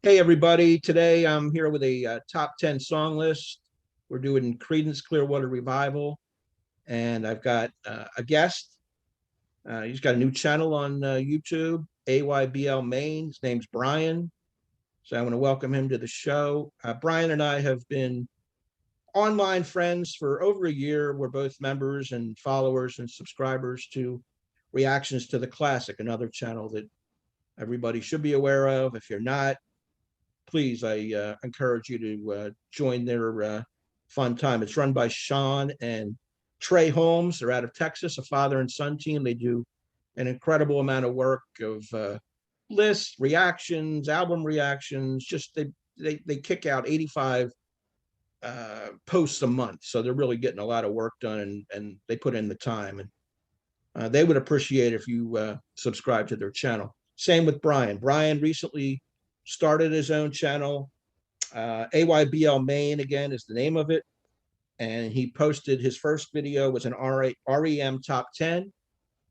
Hey everybody, today I'm here with a top 10 song list. We're doing Creedence Clearwater Revival, and I've got a guest. He's got a new channel on YouTube, AYBL Maine. His name's Brian. So I want to welcome him to the show. Brian and I have been online friends for over a year. We're both members and followers and subscribers to Reactions to the Classic, another channel that everybody should be aware of. If you're not, please, I encourage you to join their fun time. It's run by Sean and Trey Holmes. They're out of Texas, a father and son team. They do an incredible amount of work of lists, reactions, album reactions. Just they kick out 85 posts a month, so they're really getting a lot of work done, and they put in the time. And they would appreciate if you subscribe to their channel. Same with Brian. Brian recently started his own channel. AYBL Maine, again, is the name of it. And he posted his first video was an REM top 10.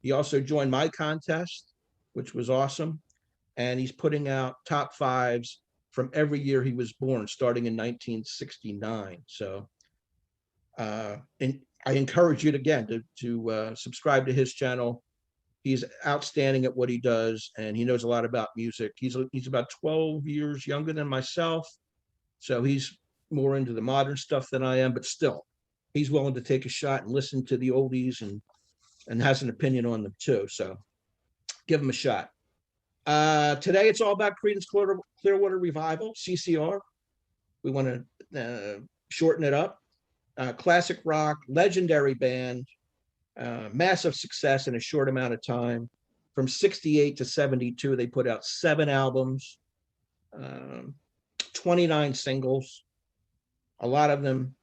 He also joined my contest, which was awesome. And he's putting out top fives from every year he was born, starting in 1969. So and I encourage you again to subscribe to his channel. He's outstanding at what he does, and he knows a lot about music. He's about 12 years younger than myself, so he's more into the modern stuff than I am, but still, he's willing to take a shot and listen to the oldies and has an opinion on them too. So give him a shot. Today, it's all about Creedence Clearwater Revival, CCR. We want to shorten it up. Classic rock, legendary band. Massive success in a short amount of time. From 68 to 72, they put out 7 albums, 29 singles, a lot of them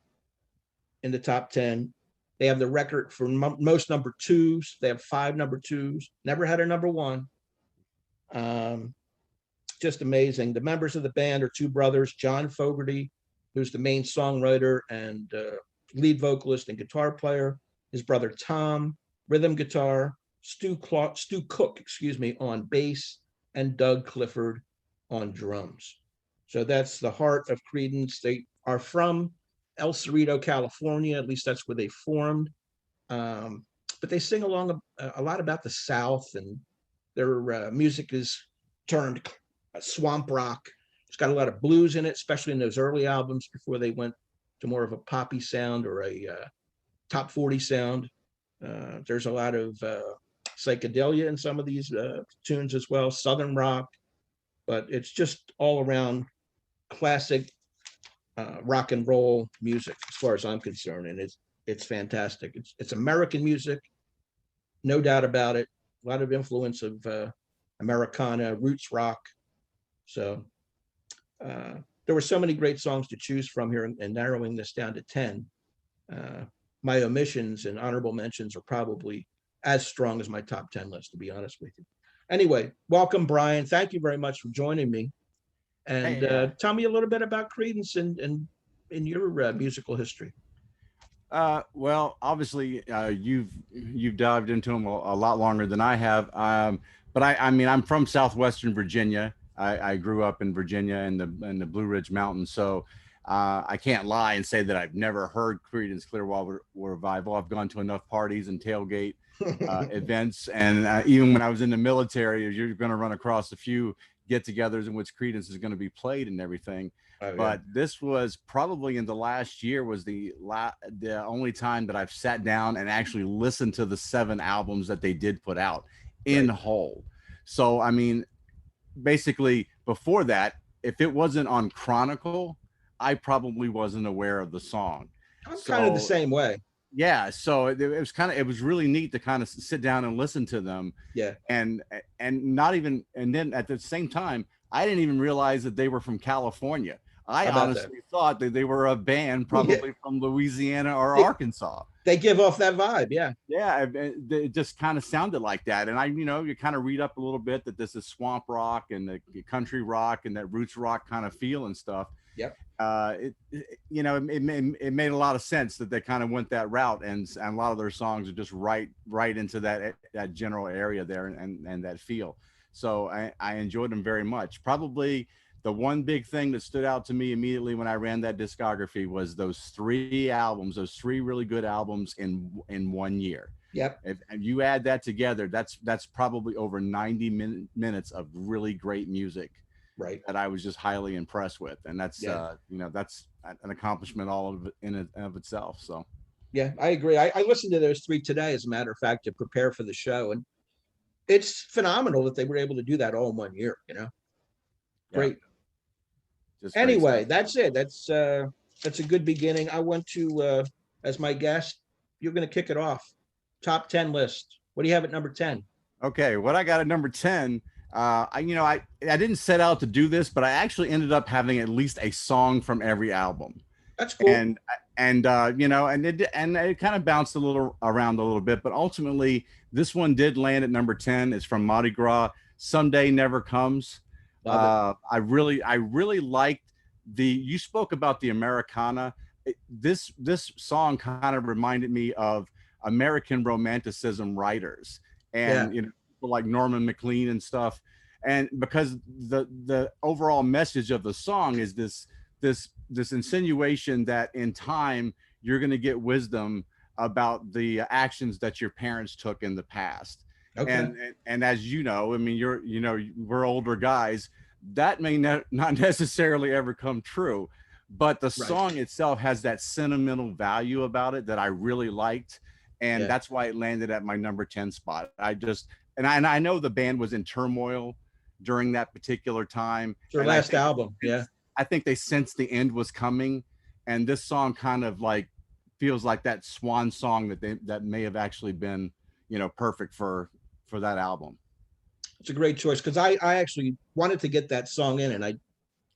in the top 10. They have the record for most number 2s. They have 5 number 2s, never had a number 1. Just amazing. The members of the band are 2 brothers, John Fogerty, who's the main songwriter and lead vocalist and guitar player, his brother Tom, rhythm guitar, Stu Cook, on bass, and Doug Clifford on drums. So that's the heart of Creedence. They are from El Cerrito, California. At least that's where they formed. But they sing along a lot about the South, and their music is termed swamp rock. It's got a lot of blues in it, especially in those early albums before they went to more of a poppy sound or a top 40 sound. There's a lot of psychedelia in some of these tunes as well, Southern rock, but it's just all around classic rock and roll music as far as I'm concerned, and it's fantastic. It's American music, no doubt about it. A lot of influence of Americana, roots rock. So there were so many great songs to choose from here, and narrowing this down to 10. My omissions and honorable mentions are probably as strong as my top 10 list, to be honest with you. Anyway, welcome, Brian. Thank you very much for joining me. And hey, tell me a little bit about Creedence and in your musical history. Well, obviously, you've dived into them a lot longer than I have. But I mean, I'm from southwestern Virginia. I grew up in Virginia in the Blue Ridge Mountains, so I can't lie and say that I've never heard Creedence Clearwater Revival. I've gone to enough parties and tailgate events, and even when I was in the military, you're going to run across a few get-togethers in which Creedence is going to be played and everything. Oh, yeah. But this was probably in the last year was the only time that I've sat down and actually listened to the 7 albums that they did put out in whole. So, I mean, basically before that, if it wasn't on Chronicle, I probably wasn't aware of the song. I'm kind of the same way. Yeah, so it was really neat to kind of sit down and listen to them. Yeah. And not even, and then at the same time, I didn't even realize that they were from California. I honestly thought that they were a band probably from Louisiana or Arkansas. They give off that vibe, yeah. Yeah, it just kind of sounded like that. And you kind of read up a little bit that this is swamp rock and the country rock and that roots rock kind of feel and stuff. Yep. It made a lot of sense that they kind of went that route, and a lot of their songs are just right into that general area there and that feel. So I enjoyed them very much. Probably the one big thing that stood out to me immediately when I ran that discography was those 3 albums, those 3 really good albums in 1 year. Yep. If you add that together, that's probably over 90 minutes of really great music Right. that I was just highly impressed with. And that's, Yeah. that's an accomplishment all of it in and of itself. So, Yeah, I agree. I listened to those 3 today, as a matter of fact, to prepare for the show. And it's phenomenal that they were able to do that all in 1 year, you know? yeah, Great. just great Anyway, stuff. that's it. That's a good beginning. I want to, as my guest, you're going to kick it off. Top 10 list. What do you have at number 10? Okay, what I got at number 10, I didn't set out to do this, but I actually ended up having at least a song from every album. That's cool. And it kind of bounced a little around a little bit, but ultimately this one did land at number 10. It's from Mardi Gras, Someday Never Comes. I really liked you spoke about the Americana. This song kind of reminded me of American Romanticism writers, and people like Norman MacLean and stuff. And because the overall message of the song is this insinuation that in time you're going to get wisdom about the actions that your parents took in the past. Okay. And as you know, I mean, we're older guys, that may not necessarily ever come true, but the song itself has that sentimental value about it that I really liked. And that's why it landed at my number 10 spot. I know the band was in turmoil during that particular time. Their last album. Yeah. I think they sensed the end was coming, and this song kind of like feels like that swan song that may have actually been, perfect for that album. It's a great choice, because I actually wanted to get that song in, and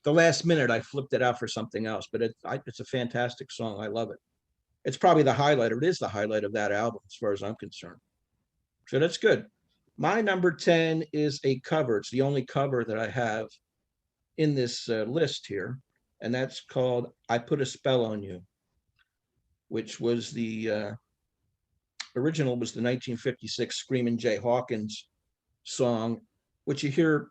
the last minute I flipped it out for something else. But it's a fantastic song. I love it. It's probably the highlight, or it is the highlight of that album, as far as I'm concerned. So that's good. My number 10 is a cover. It's the only cover that I have in this list here, and that's called "I Put a Spell on You," which was the original was the 1956 Screamin' Jay Hawkins song, which you hear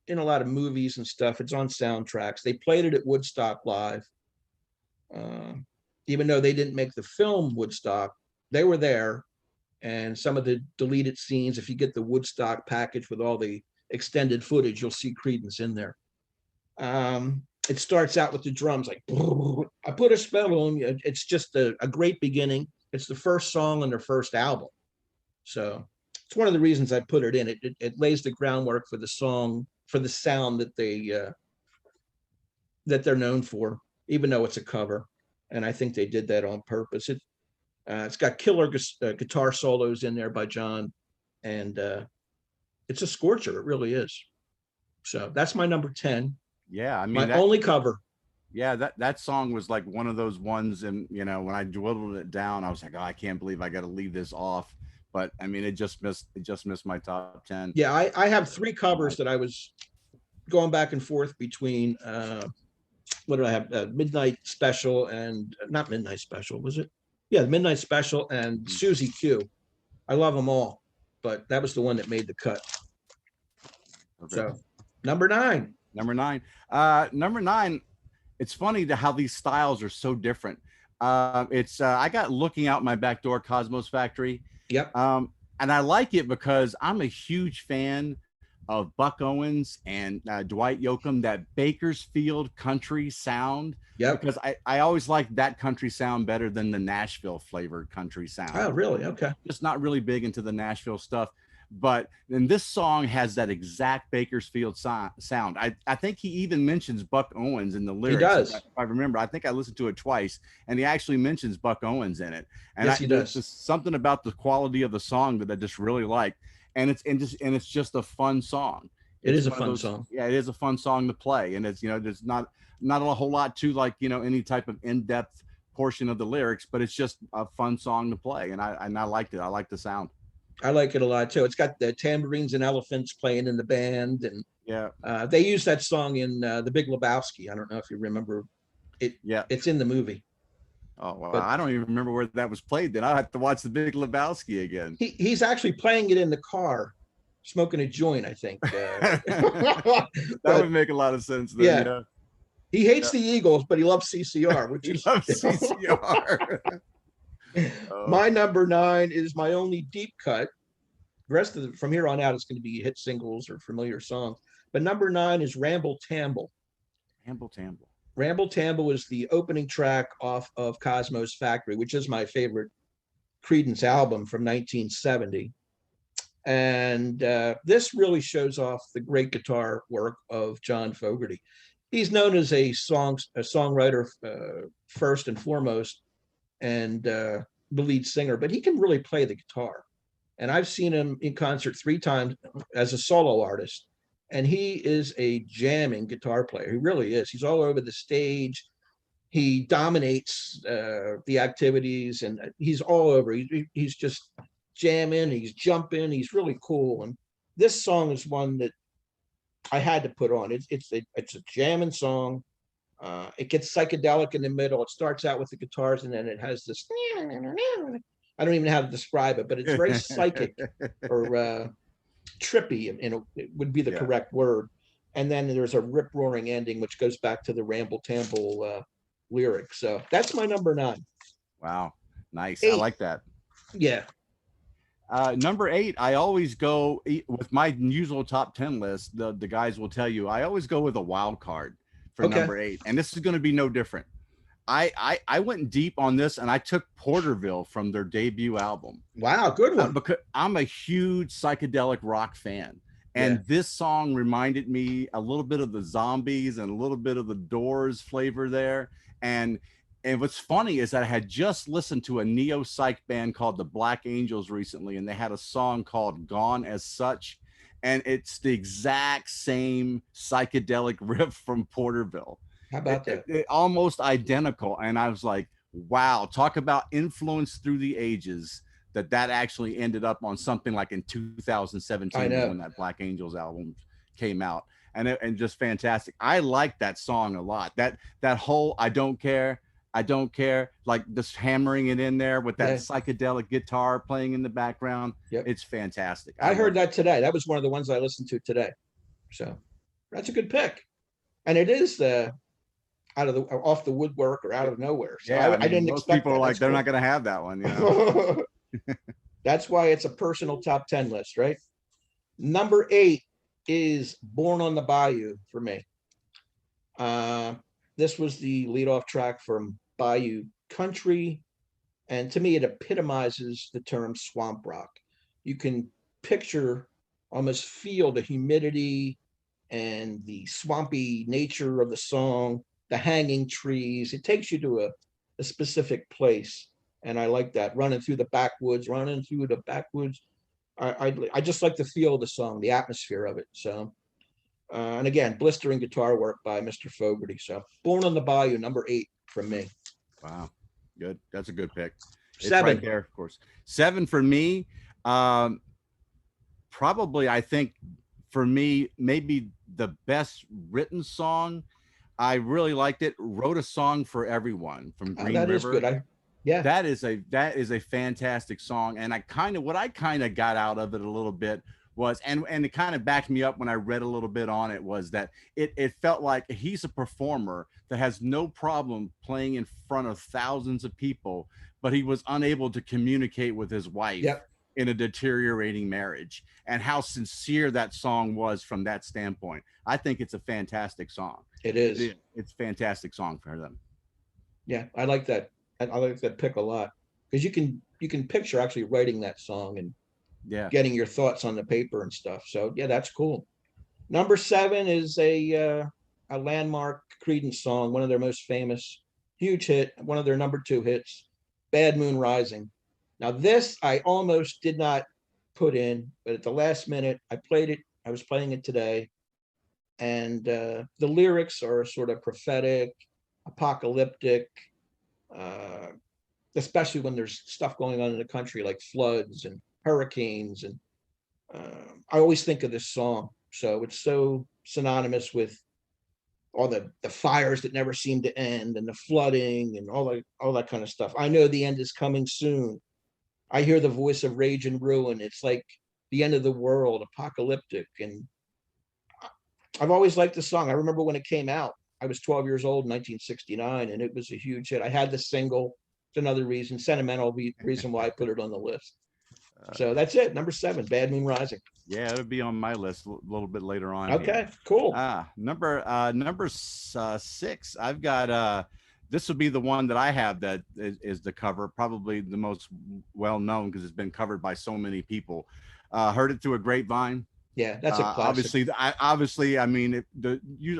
in a lot of movies and stuff. It's on soundtracks. They played it at Woodstock Live. Even though they didn't make the film Woodstock, they were there. And some of the deleted scenes, if you get the Woodstock package with all the extended footage, you'll see Creedence in there. It starts out with the drums like, I put a spell on you. It's just a great beginning. It's the first song on their first album. So it's one of the reasons I put it in. It lays the groundwork for the song, for the sound that they're known for, even though it's a cover. And I think they did that on purpose. It's got killer guitar solos in there by John, and it's a scorcher. It really is. So that's my number 10. Yeah, I mean, my only cover. Yeah, that song was like one of those ones, and when I dwindled it down, I was like, oh, I can't believe I got to leave this off. But I mean, it just missed my top 10. Yeah, I have 3 covers that I was going back and forth between. What do I have? Midnight Special and not Midnight Special, was it? Yeah, Midnight Special and Susie Q. I love them all, but that was the one that made the cut. Okay. So number 9. Number 9. It's funny how these styles are so different. I got Looking Out My Back Door, Cosmos Factory. Yep. And I like it because I'm a huge fan of Buck Owens and Dwight Yoakam, that Bakersfield country sound. Yeah. Because I always liked that country sound better than the Nashville flavored country sound. Oh, really? Okay. Just not really big into the Nashville stuff. But then this song has that exact Bakersfield sound. I think he even mentions Buck Owens in the lyrics. He does. If I remember, I think I listened to it twice, and he actually mentions Buck Owens in it. And yes, he does. There's just something about the quality of the song that I just really like. And it's just a fun song. It is a fun song. Yeah, it is a fun song to play. And it's, there's not a whole lot to any type of in-depth portion of the lyrics, but it's just a fun song to play. And I liked it. I like the sound. I like it a lot too. It's got the tambourines and elephants playing in the band, and they use that song in The Big Lebowski. I don't know if you remember it. Yeah, it's in the movie. Oh well, but I don't even remember where that was played. Then I have to watch The Big Lebowski again. He's actually playing it in the car smoking a joint, I think. That But would make a lot of sense then. yeah, Yeah. he hates the Eagles, but he loves CCR, which He is loves CCR. Oh, my number 9 is my only deep cut. The rest of from here on out, it's going to be hit singles or familiar songs. But number 9 is Ramble Tamble. Tamble Tamble. Ramble Tamble is the opening track off of Cosmo's Factory, which is my favorite Creedence album from 1970. And this really shows off the great guitar work of John Fogerty. He's known as a songwriter first and foremost, and the lead singer, but he can really play the guitar. And I've seen him in concert 3 times as a solo artist, and he is a jamming guitar player. He really is. He's all over the stage. He dominates the activities, and he's all over. He's just jamming. He's jumping. He's really cool. And this song is one that I had to put on. It's a jamming song. It gets psychedelic in the middle. It starts out with the guitars, and then it has this. I don't even know how to describe it, but it's very psychic or trippy, and it would be the correct word. And then there's a rip roaring ending, which goes back to the Ramble Tamble lyric. So that's my number 9. Wow, nice. 8. I like that. Yeah. Number 8, I always go with my usual top 10 list. The guys will tell you I always go with a wild card for number 8, and this is going to be no different. I went deep on this, and I took Porterville from their debut album. Wow, good one. Because I'm a huge psychedelic rock fan, and this song reminded me a little bit of the Zombies and a little bit of the Doors flavor there. And what's funny is that I had just listened to a neo-psych band called the Black Angels recently, and they had a song called Gone as Such, and it's the exact same psychedelic riff from Porterville. How about that? It almost identical. And I was like, wow, talk about influence through the ages, that actually ended up on something like in 2017 when that Black Angels album came out. And just fantastic. I like that song a lot. That whole I don't care, like this hammering it in there with that psychedelic guitar playing in the background. It's fantastic. I heard that today. That was one of the ones I listened to today. So that's a good pick. And it is off the woodwork or out of nowhere. So I didn't most expect people are like, they're not going to have that one. You know? That's why it's a personal top 10 list, right? Number 8 is Born on the Bayou for me. This was the leadoff track from Bayou Country. And to me, it epitomizes the term swamp rock. You can picture, almost feel the humidity and the swampy nature of the song, the hanging trees. It takes you to a specific place. And I like that, running through the backwoods. I just like the feel of the song, the atmosphere of it. So, and again, blistering guitar work by Mr. Fogerty. So Born on the Bayou, number 8 from me. Wow. Good. That's a good pick. It's 7. right there, of course. 7 for me. Probably, I think for me, maybe the best written song. I really liked it. Wrote a Song for Everyone from Green River. Is good. That is a fantastic song. And what I kind of got out of it a little bit was, and it kind of backed me up when I read a little bit on it, was that it felt like he's a performer that has no problem playing in front of thousands of people, but he was unable to communicate with his wife in a deteriorating marriage, and how sincere that song was from that standpoint. I think it's a fantastic song. It is. It's a fantastic song for them. Yeah, I like that. I like that pick a lot, because you can picture actually writing that song and getting your thoughts on the paper and stuff. So yeah, that's cool. Number 7 is a landmark Creedence song, one of their most famous, huge hit, one of their number 2 hits, Bad Moon Rising. Now this I almost did not put in, but at the last minute I played it. I was playing it today, and the lyrics are sort of prophetic, apocalyptic, especially when there's stuff going on in the country like floods and hurricanes. And I always think of this song. So it's so synonymous with all the fires that never seem to end, and the flooding and all that kind of stuff. I know the end is coming soon. I hear the voice of rage and ruin. It's like the end of the world, apocalyptic. And I've always liked the song. I remember when it came out, I was 12 years old in 1969, and it was a huge hit. I had the single. It's another reason, sentimental reason why I put it on the list. So that's it. Number 7, Bad Moon Rising. Yeah, it'll be on my list a little bit later on. Okay, here. cool. Number 6. I've got this would be the one that I have that is the cover, probably the most well known because it's been covered by so many people. Heard It Through a Grapevine. Yeah, that's a classic. Obviously, I mean,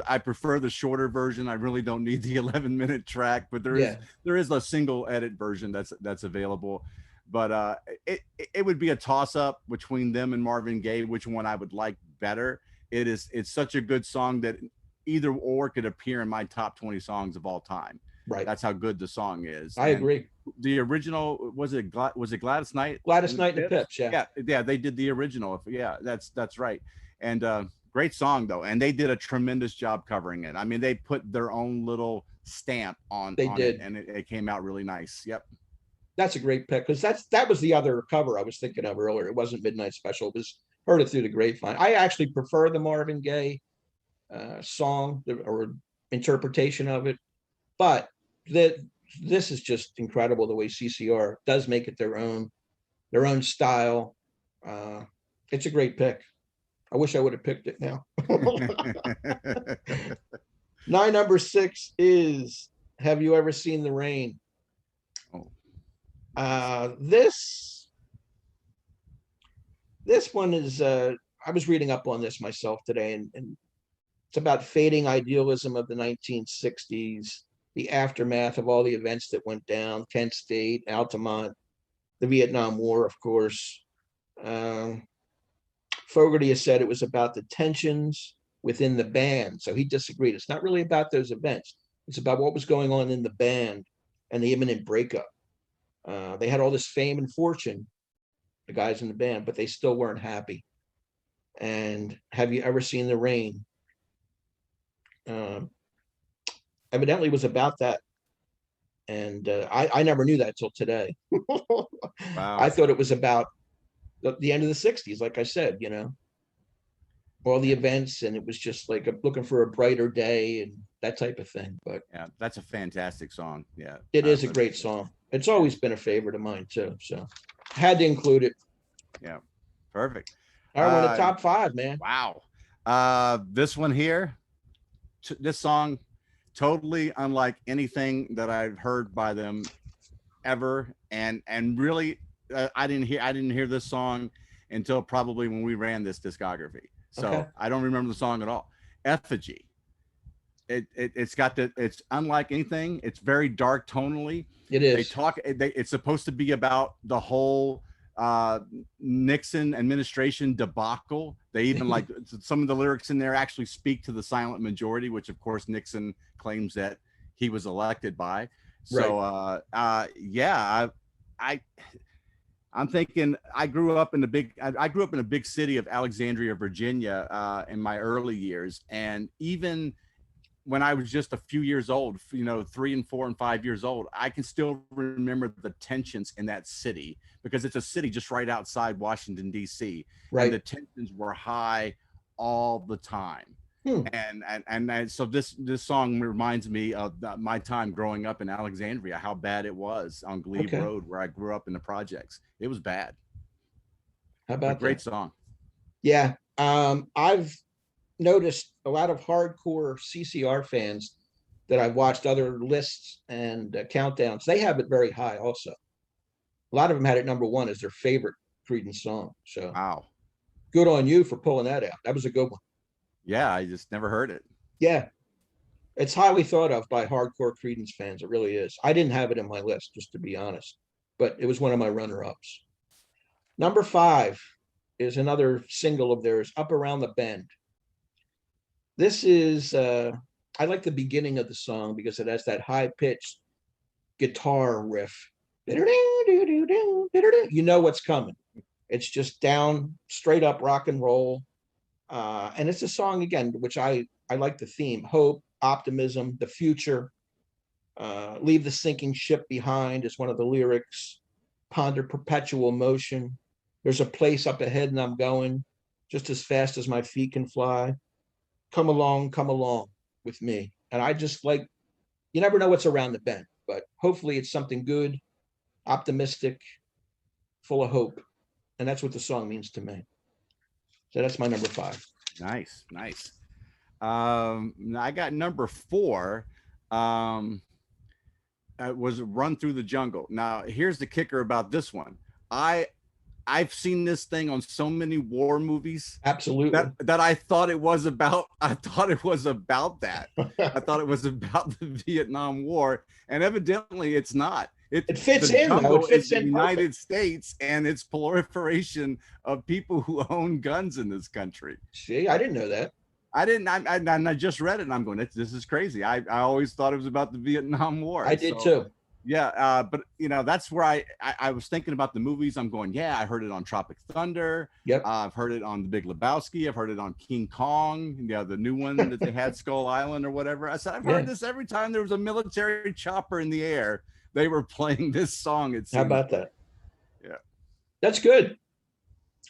I prefer the shorter version. I really don't need the 11-minute track, but there is a single edit version that's available. But it would be a toss up between them and Marvin Gaye, which one I would like better. It's such a good song that either or could appear in my top 20 songs of all time. Right. That's how good the song is. I agree. The original was it Gladys Knight? Gladys Knight and the Pips. Yeah. They did the original. Yeah, that's right. And great song though, and they did a tremendous job covering it. I mean, they put their own little stamp on. They did, it, and it came out really nice. Yep. That's a great pick because that was the other cover I was thinking of earlier. It wasn't Midnight Special. It was Heard It Through the Grapevine. I actually prefer the Marvin Gaye song or interpretation of it, but this is just incredible the way CCR does make it their own style. It's a great pick. I wish I would have picked it now. My number 6 is Have You Ever Seen the Rain? This one is I was reading up on this myself today, and it's about fading idealism of the 1960s, the aftermath of all the events that went down, Kent State, Altamont, the Vietnam War, of course. Fogerty has said it was about the tensions within the band, so he disagreed. It's not really about those events. It's about what was going on in the band and the imminent breakup. They had all this fame and fortune, the guys in the band, but they still weren't happy. And Have You Ever Seen the Rain? Evidently was about that. And I never knew that till today. Wow. I thought it was about the end of the 60s, like I said, all the events, and it was just like looking for a brighter day and that type of thing. But yeah, that's a fantastic song. Yeah, it is a great song. It's always been a favorite of mine too, so had to include it. Yeah, perfect. All right, we're in the top 5, man. Wow. This one here, this song, totally unlike anything that I've heard by them ever, and really, I didn't hear this song until probably when we ran this discography. So I don't remember the song at all. Effigy. It's unlike anything. It's very dark tonally. It is. It's supposed to be about the whole Nixon administration debacle. They even like some of the lyrics in there actually speak to the silent majority, which of course Nixon claims that he was elected by. So I'm thinking I grew up in a big city of Alexandria, Virginia, in my early years, and even when I was just a few years old, 3 and 4 and 5 years old, I can still remember the tensions in that city because it's a city just right outside Washington, D.C. Right. And the tensions were high all the time. And so this song reminds me of my time growing up in Alexandria, how bad it was on Glebe Road, where I grew up in the projects. It was bad. How about a great song? Yeah. I've noticed a lot of hardcore CCR fans that I've watched other lists and countdowns. They have it very high also. A lot of them had it number 1 as their favorite Creedence song. So wow, good on you for pulling that out. That was a good one. Yeah, I just never heard it. Yeah, it's highly thought of by hardcore Creedence fans. It really is. I didn't have it in my list, just to be honest, but it was one of my runner-ups. Number 5 is another single of theirs, Up Around the Bend. This is, I like the beginning of the song because it has that high-pitched guitar riff. You know what's coming. It's just down, straight up rock and roll. And it's a song, again, which I like the theme: hope, optimism, the future. Leave the sinking ship behind is one of the lyrics. Ponder perpetual motion. There's a place up ahead and I'm going just as fast as my feet can fly. Come along with me. And I just like, you never know what's around the bend, but hopefully it's something good, optimistic, full of hope. And that's what the song means to me. So that's my number 5. Nice, nice. I got number 4. Was Run Through the Jungle. Now, here's the kicker about this one. I've seen this thing on so many war movies. Absolutely. That I thought it was about. I thought it was about that. I thought it was about the Vietnam War, and evidently it's not. It fits in though. It fits in the United States and its proliferation of people who own guns in this country. See, I didn't know that. I didn't. I just read it, and I'm going, this is crazy. I always thought it was about the Vietnam War. I did too. Yeah, but that's where I was thinking about the movies. I'm going, yeah, I heard it on Tropic Thunder. Yep. I've heard it on The Big Lebowski. I've heard it on King Kong. Yeah, the new one that they had, Skull Island or whatever. I said, I've heard this every time there was a military chopper in the air. They were playing this song. How about that? Yeah, that's good.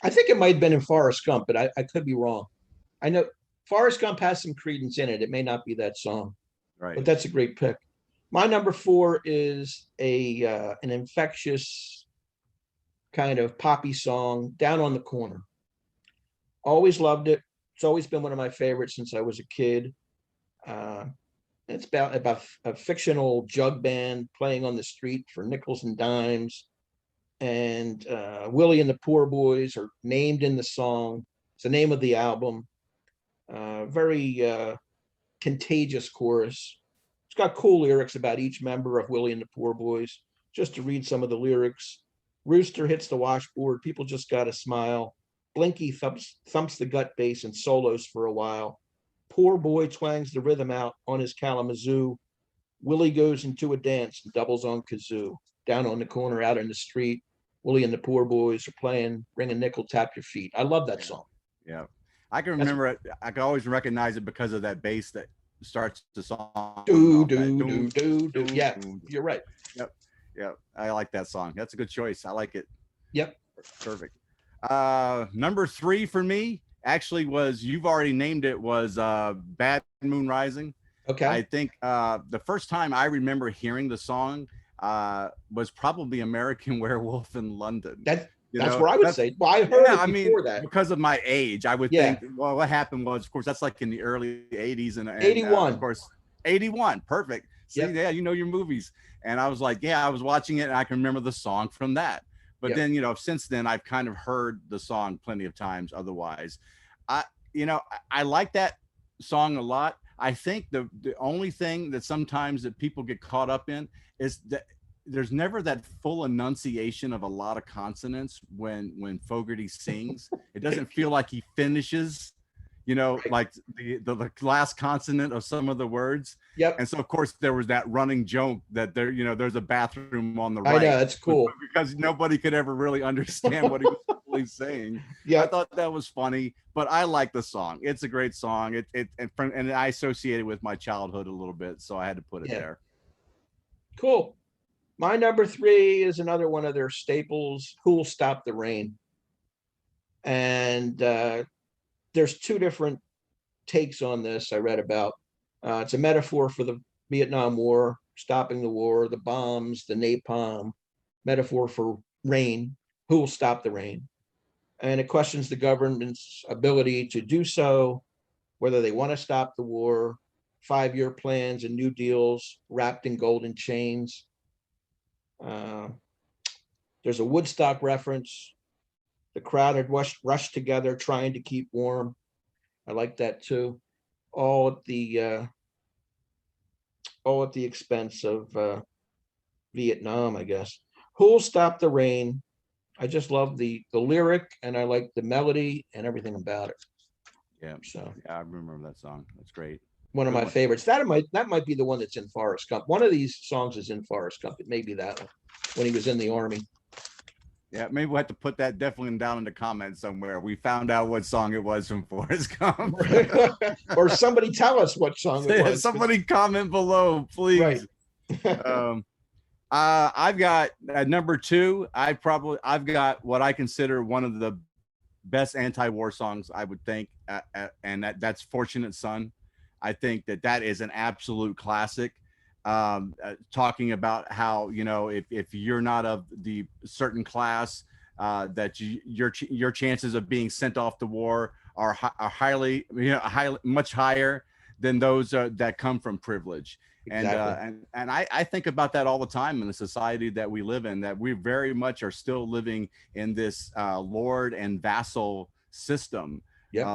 I think it might have been in Forrest Gump, but I could be wrong. I know Forrest Gump has some Creedence in it. It may not be that song, right? But that's a great pick. My number 4 is an infectious kind of poppy song, Down on the Corner. Always loved it. It's always been one of my favorites since I was a kid. It's about a fictional jug band playing on the street for nickels and dimes. And Willie and the Poor Boys are named in the song. It's the name of the album. Very contagious chorus. It's got cool lyrics about each member of Willie and the Poor Boys. Just to read some of the lyrics. Rooster hits the washboard. People just got to smile. Blinky thumps the gut bass and solos for a while. Poor boy twangs the rhythm out on his Kalamazoo. Willie goes into a dance and doubles on kazoo. Down on the corner out in the street, Willie and the Poor Boys are playing Ring a Nickel, Tap Your Feet. I love that song. Yeah. I can remember it. I can always recognize it because of that bass that starts the song. Do. Yeah, you're right. Yep. I like that song. That's a good choice. I like it. Yep. Perfect. Number 3 for me actually was, you've already named it, was Bad Moon Rising. Okay. I think the first time I remember hearing the song was probably American Werewolf in London. That's where I would say. Well, I heard it before that. Because of my age, I would think, well, what happened was, of course, that's like in the early 80s and 81. Of course, 81. Perfect. See, yeah, you know your movies. And I was like, yeah, I was watching it and I can remember the song from that. But then, since then I've kind of heard the song plenty of times otherwise. I like that song a lot. I think the only thing that sometimes that people get caught up in is that there's never that full enunciation of a lot of consonants when Fogerty sings. It doesn't feel like he finishes, like the last consonant of some of the words. Yep. And so of course there was that running joke that there's a bathroom on the right. I know, that's cool. Because nobody could ever really understand what he was really saying. Yeah. I thought that was funny, but I like the song. It's a great song. And I associate it with my childhood a little bit, so I had to put it there. Cool. My number 3 is another one of their staples, Who'll Stop the Rain. And there's 2 different takes on this I read about. It's a metaphor for the Vietnam War, stopping the war, the bombs, the napalm, metaphor for rain, who will stop the rain. And it questions the government's ability to do so, whether they want to stop the war, 5-year plans and new deals wrapped in golden chains. There's a Woodstock reference. The crowd had rushed together trying to keep warm. I like that too. All at the expense of Vietnam, I guess. Who'll Stop the Rain? I just love the lyric, and I like the melody and everything about it. Yeah. So yeah, I remember that song. That's great. One of my favorites. That might be the one that's in Forrest Gump. One of these songs is in Forrest Gump. It may be that one when he was in the Army. Yeah, maybe we'll have to put that definitely down in the comments somewhere. We found out what song it was from Forrest Gump. Or somebody tell us what song it was. Somebody comment below, please. Right. I've got at number two. I've got what I consider one of the best anti-war songs, I would think, and that's "Fortunate Son." I think that is an absolute classic. Talking about how, you know, if you're not of the certain class, that your chances of being sent off to war are highly, you know, much higher than those that come from privilege. Exactly. And I think about that all the time in the society that we live in, that we very much are still living in this lord and vassal system Yep.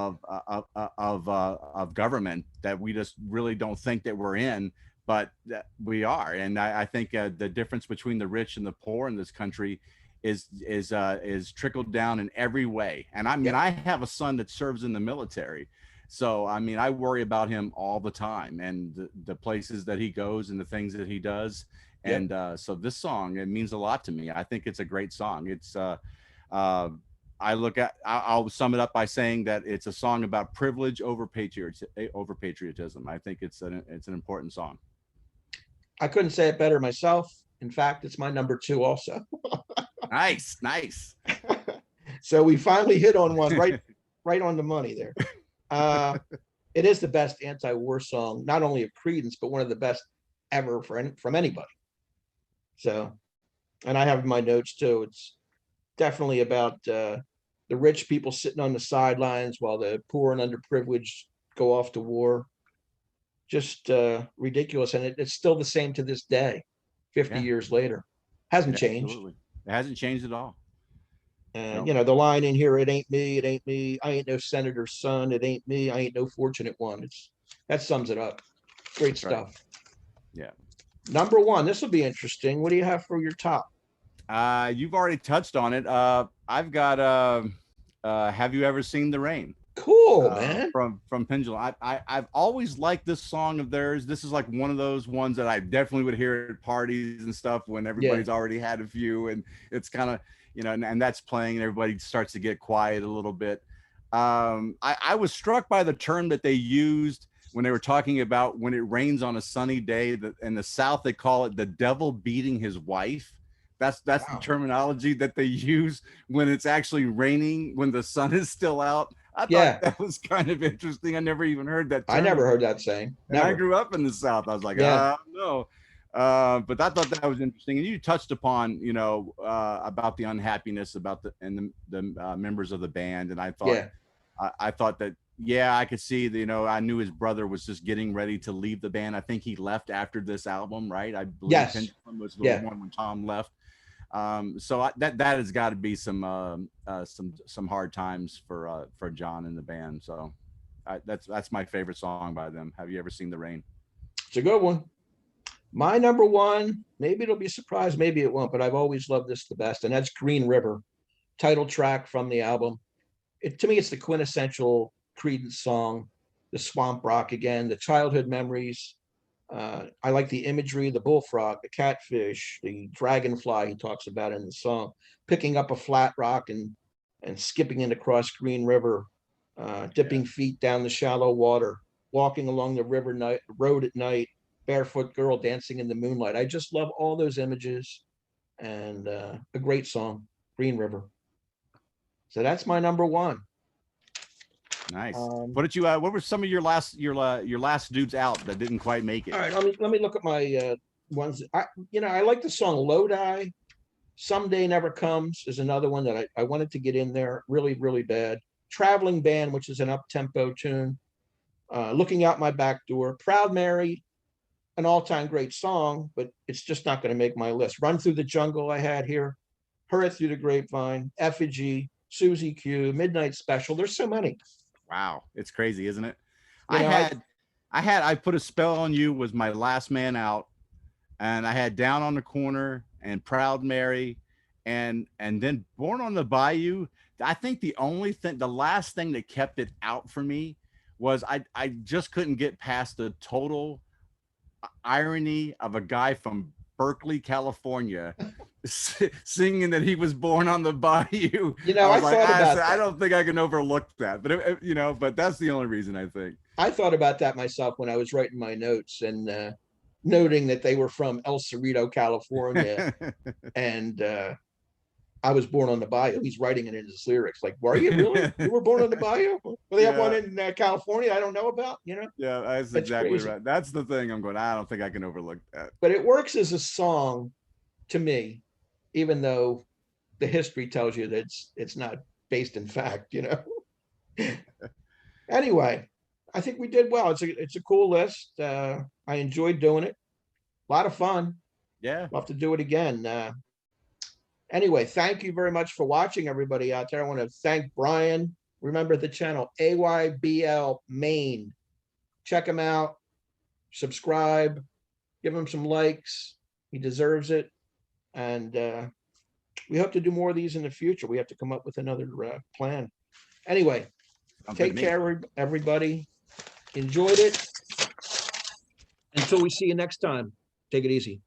of government that we just really don't think that we're in, but that we are. And I think the difference between the rich and the poor in this country is trickled down in every way. And I mean, Yep. I have a son that serves in the military. So, I mean, I worry about him all the time, and the places that he goes and the things that he does. Yep. And so this song, it means a lot to me. I think it's a great song. I'll sum it up by saying that it's a song about privilege over patriotism. I think it's an important song. I couldn't say it better myself. In fact, it's my number two also. Nice, nice. So we finally hit on one right on the money there. It is the best anti-war song, not only of Creedence, but one of the best ever from anybody. So, and I have my notes too. It's definitely about the rich people sitting on the sidelines while the poor and underprivileged go off to war. Just ridiculous, and it's still the same to this day, 50 Yeah. years later. Hasn't changed. Absolutely. It hasn't changed at all. And Nope. you know, the line in here, it ain't me, it ain't me, I ain't no senator's son, it ain't me, I ain't no fortunate one. That sums it up. Great That's right. stuff. Yeah. Number one, this will be interesting. What do you have for your top? You've already touched on it. I've got Have You Ever Seen the Rain? Cool, man. From Pendulum. I've always liked this song of theirs. This is like one of those ones that I definitely would hear at parties and stuff when everybody's already had a few, and it's kind of, you know, and that's playing and everybody starts to get quiet a little bit. I was struck by the term that they used when they were talking about when it rains on a sunny day. That in the South they call it the devil beating his wife. That's Wow. the terminology that they use when it's actually raining, when the sun is still out. I thought that was kind of interesting. I never even heard that term. I never heard that saying. And I grew up in the South. I was like, no. But I thought that was interesting. And you touched upon, you know, about the unhappiness about the members of the band. And I thought, I thought that, yeah, I could see that, you know, I knew his brother was just getting ready to leave the band. I think he left after this album, right? I believe Pendulum was the one when Tom left. So that has got to be some hard times for John and the band. So that's my favorite song by them. Have You Ever Seen the Rain? It's a good one. My number one, maybe it'll be a surprise, maybe it won't, but I've always loved this the best, and that's Green River, title track from the album. To me, it's the quintessential Creedence song, the swamp rock again, the childhood memories. I like the imagery, the bullfrog, the catfish, the dragonfly he talks about in the song, picking up a flat rock and skipping it across Green River, dipping feet down the shallow water, walking along the road at night, barefoot girl dancing in the moonlight. I just love all those images, and a great song, Green River. So that's my number one. Nice. What did you? What were some of your last dudes out that didn't quite make it? All right, let me look at my ones. I like the song Lodi. Someday Never Comes is another one that I wanted to get in there. Really, really bad. Traveling Band, which is an up-tempo tune. Looking Out My Back Door. Proud Mary, an all-time great song, but it's just not going to make my list. Run Through the Jungle I had here. Hurry Through the Grapevine. Effigy. Susie Q. Midnight Special. There's so many. Wow, it's crazy, isn't it? I Put a Spell on You was my last man out, and I had Down on the Corner and Proud Mary, and then Born on the Bayou. I think the last thing that kept it out for me was I just couldn't get past the total irony of a guy from Berkeley, California, singing that he was born on the bayou. You know, I thought about that. I don't think I can overlook that, but you know, but that's the only reason I think. I thought about that myself when I was writing my notes, and noting that they were from El Cerrito, California, and I was born on the Bayou. He's writing it in his lyrics. Like, were you really? You were born on the Bayou? Well, they have one Yeah. in California I don't know about, you know? Yeah, that's It's exactly crazy. right. That's the thing I'm going, I don't think I can overlook that. But it works as a song to me, even though the history tells you that it's not based in fact, you know? Anyway, I think we did well. It's a cool list. I enjoyed doing it. A lot of fun. Yeah. Love to do it again. Anyway, thank you very much for watching, everybody out there. I want to thank Brian. Remember the channel AYBL Maine. Check him out. Subscribe. Give him some likes. He deserves it. And we hope to do more of these in the future. We have to come up with another plan. Anyway, Sounds good take to me. care, everybody. Enjoyed it. Until we see you next time, take it easy.